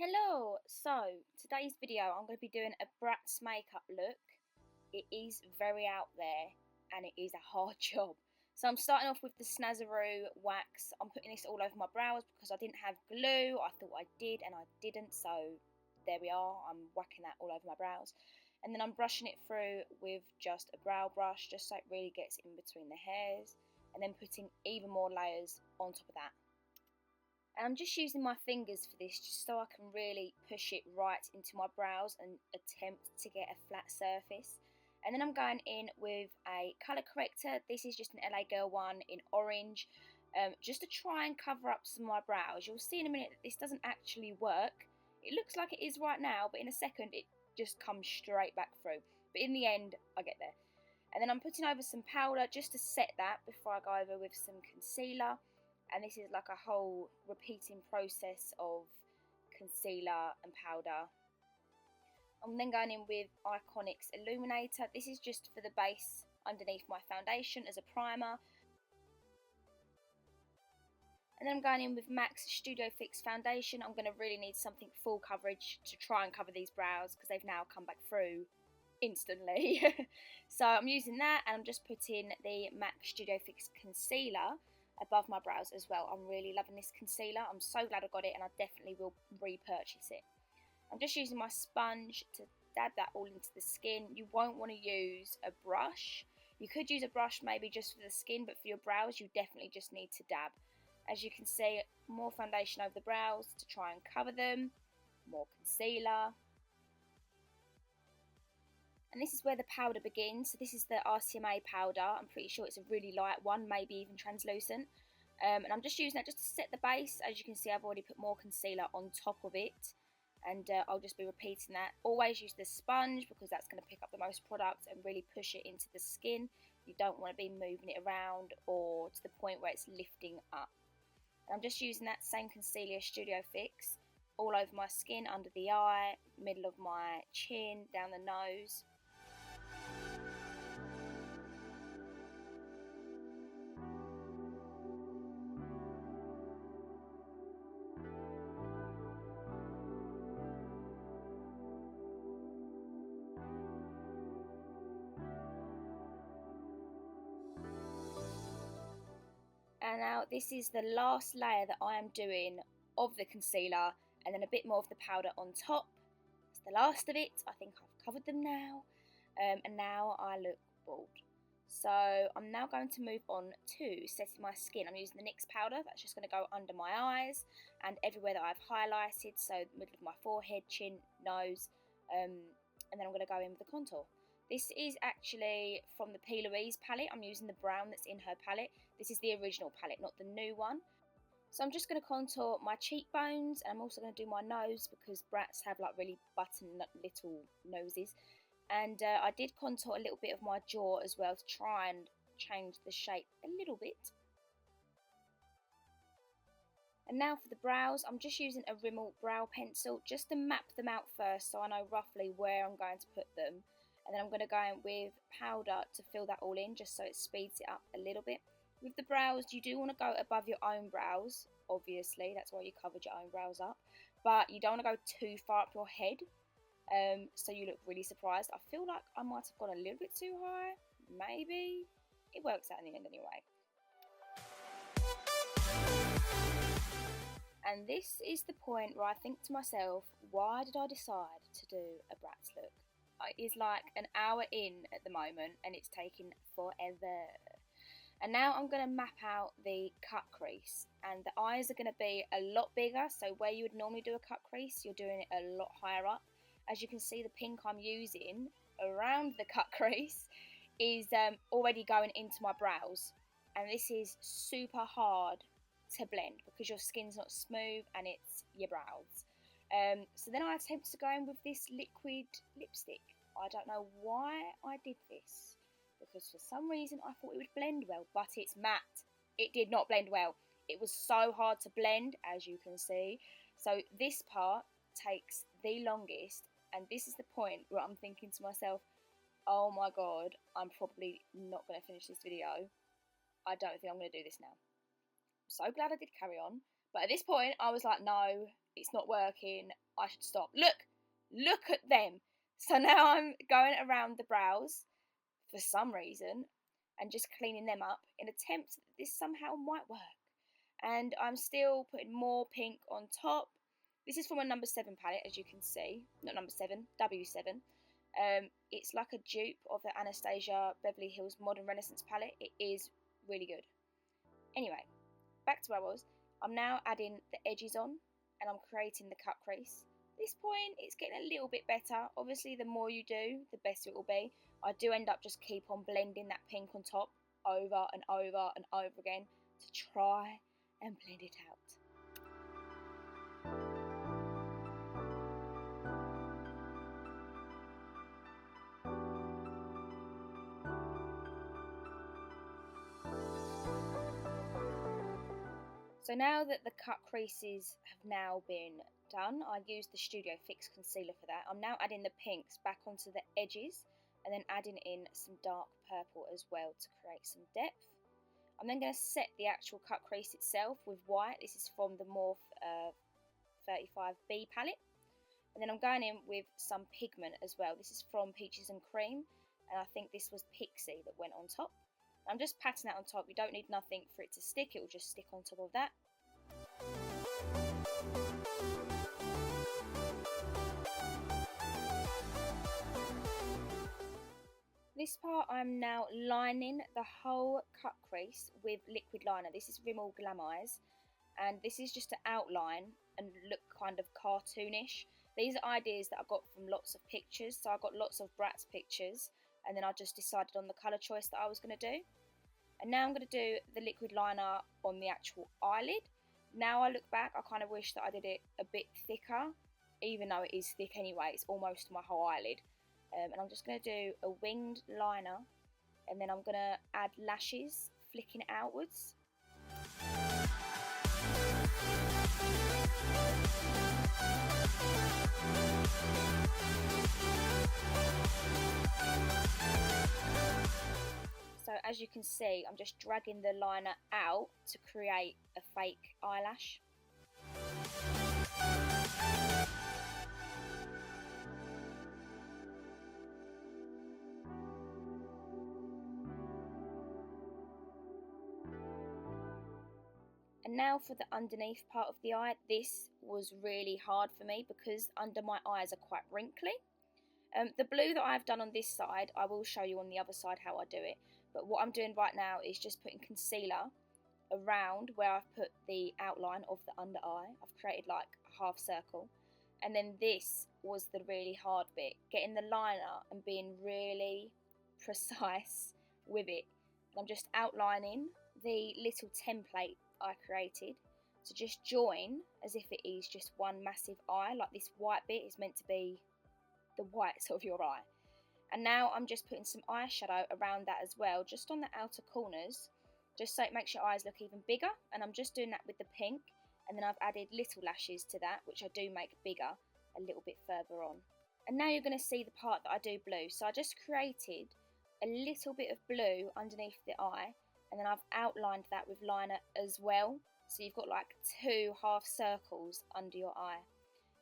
Hello! So, today's video I'm going to be doing a Bratz makeup look. It is very out there and it is a hard job. So I'm starting off with the Snazaroo wax. I'm putting this all over my brows because I didn't have glue. I thought I did and I didn't, so there we are. I'm whacking that all over my brows. And then I'm brushing it through with just a brow brush just so it really gets in between the hairs. And then putting even more layers on top of that. And I'm just using my fingers for this just so I can really push it right into my brows and attempt to get a flat surface. And then I'm going in with a colour corrector. This is just an LA Girl one in orange, just to try and cover up some of my brows. You'll see in a minute that this doesn't actually work. It looks like it is right now, but in a second it just comes straight back through. But in the end, I get there. And then I'm putting over some powder just to set that before I go over with some concealer. And this is like a whole repeating process of concealer and powder. I'm then going in with Iconic's Illuminator. This is just for the base underneath my foundation as a primer. And then I'm going in with MAC's Studio Fix foundation. I'm going to really need something full coverage to try and cover these brows because they've now come back through instantly. So I'm using that, and I'm just putting the MAC Studio Fix concealer above my brows as well. I'm really loving this concealer. I'm so glad I got it, and I definitely will repurchase it. I'm just using my sponge to dab that all into the skin. You won't want to use a brush. You could use a brush maybe just for the skin, but for your brows you definitely just need to dab. As you can see, more foundation over the brows to try and cover them, more concealer. And this is where the powder begins. So this is the RCMA powder. I'm pretty sure it's a really light one, maybe even translucent. And I'm just using that just to set the base. As you can see, I've already put more concealer on top of it. And I'll just be repeating that. Always use the sponge because that's going to pick up the most product and really push it into the skin. You don't want to be moving it around or to the point where it's lifting up. And I'm just using that same concealer Studio Fix all over my skin, under the eye, middle of my chin, down the nose. And now this is the last layer that I am doing of the concealer, and then a bit more of the powder on top. It's the last of it. I think I've covered them now. And now I look bald. So I'm now going to move on to setting my skin. I'm using the NYX powder. That's just going to go under my eyes and everywhere that I've highlighted. So the middle of my forehead, chin, nose. And then I'm going to go in with the contour. This is actually from the Louise palette. I'm using the brown that's in her palette. This is the original palette, not the new one. So I'm just going to contour my cheekbones, and I'm also going to do my nose because Bratz have like really button little noses. And I did contour a little bit of my jaw as well to try and change the shape a little bit. And now for the brows, I'm just using a Rimmel brow pencil just to map them out first so I know roughly where I'm going to put them. And then I'm going to go in with powder to fill that all in just so it speeds it up a little bit. With the brows, you do want to go above your own brows, obviously, that's why you covered your own brows up. But you don't want to go too far up your head, so you look really surprised. I feel like I might have gone a little bit too high, maybe. It works out in the end anyway. And this is the point where I think to myself, why did I decide to do a Bratz look? It is like an hour in at the moment and it's taking forever. And now I'm going to map out the cut crease, and the eyes are going to be a lot bigger, so where you would normally do a cut crease, you're doing it a lot higher up. As you can see, the pink I'm using around the cut crease is already going into my brows, and this is super hard to blend because your skin's not smooth and it's your brows. So then I attempted to go in with this liquid lipstick. I don't know why I did this, because for some reason I thought it would blend well, but it's matte. It did not blend well. It was so hard to blend, as you can see. So this part takes the longest, and this is the point where I'm thinking to myself, oh my god, I'm probably not going to finish this video. I don't think I'm going to do this now. I'm so glad I did carry on, but at this point I was like, no, it's not working, I should stop. Look at them. So now I'm going around the brows for some reason and just cleaning them up in attempt that this somehow might work. And I'm still putting more pink on top. This is from a number 7 palette, as you can see. Not number 7, W7. It's like a dupe of the Anastasia Beverly Hills Modern Renaissance palette. It is really good. Anyway, back to where I was. I'm now adding the edges on and I'm creating the cut crease. At this point, it's getting a little bit better. Obviously, the more you do, the better it will be. I do end up just keep on blending that pink on top over and over and over again to try and blend it out. So now that the cut creases have now been done, I used the Studio Fix concealer for that. I'm now adding the pinks back onto the edges and then adding in some dark purple as well to create some depth. I'm then going to set the actual cut crease itself with white. This is from the Morphe 35B palette. And then I'm going in with some pigment as well. This is from Peaches and Cream, and I think this was Pixie that went on top. I'm just patting that on top. You don't need nothing for it to stick. It will just stick on top of that. This part I'm now lining the whole cut crease with liquid liner. This is Rimmel Glam Eyes, and this is just to outline and look kind of cartoonish. These are ideas that I got from lots of pictures. So I got lots of Bratz pictures, and then I just decided on the colour choice that I was going to do. And now I'm going to do the liquid liner on the actual eyelid. Now I look back, I kind of wish that I did it a bit thicker, even though it is thick anyway. It's almost my whole eyelid. And I'm just going to do a winged liner, and then I'm going to add lashes, flicking it outwards. So as you can see, I'm just dragging the liner out to create a fake eyelash. And now for the underneath part of the eye. This was really hard for me because under my eyes are quite wrinkly. The blue that I've done on this side, I will show you on the other side how I do it. But what I'm doing right now is just putting concealer around where I've put the outline of the under eye. I've created like a half circle. And then this was the really hard bit, getting the liner and being really precise with it. And I'm just outlining the little template I created to just join as if it is just one massive eye. Like this white bit is meant to be the whites of your eye. And now I'm just putting some eyeshadow around that as well, just on the outer corners, just so it makes your eyes look even bigger. And I'm just doing that with the pink, and then I've added little lashes to that, which I do make bigger a little bit further on. And now you're going to see the part that I do blue. So I just created a little bit of blue underneath the eye, and then I've outlined that with liner as well. So you've got like 2 half circles under your eye.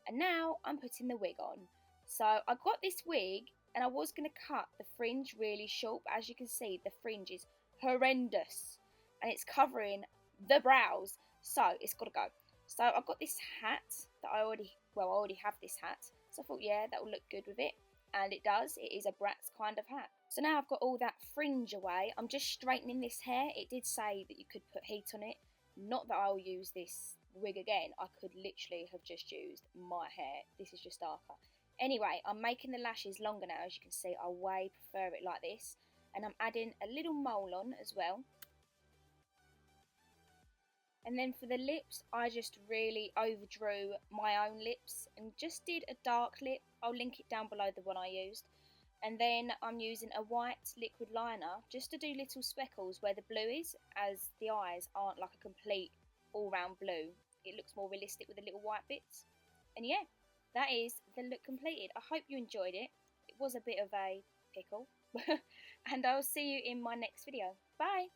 And now I'm putting the wig on. So I got this wig and I was going to cut the fringe really short, but as you can see, the fringe is horrendous and it's covering the brows, so it's got to go. So I've got this hat that I already have this hat, so I thought, yeah, that will look good with it, and it does. It is a Bratz kind of hat. So now I've got all that fringe away, I'm just straightening this hair. It did say that you could put heat on it, not that I'll use this wig again. I could literally have just used my hair. This is just darker. Anyway, I'm making the lashes longer now. As you can see, I way prefer it like this. And I'm adding a little mole on as well. And then for the lips, I just really overdrew my own lips and just did a dark lip. I'll link it down below, the one I used. And then I'm using a white liquid liner just to do little speckles where the blue is, as the eyes aren't like a complete all-round blue. It looks more realistic with the little white bits. And yeah, that is the look completed. I hope you enjoyed it. It was a bit of a pickle. And I'll see you in my next video. Bye!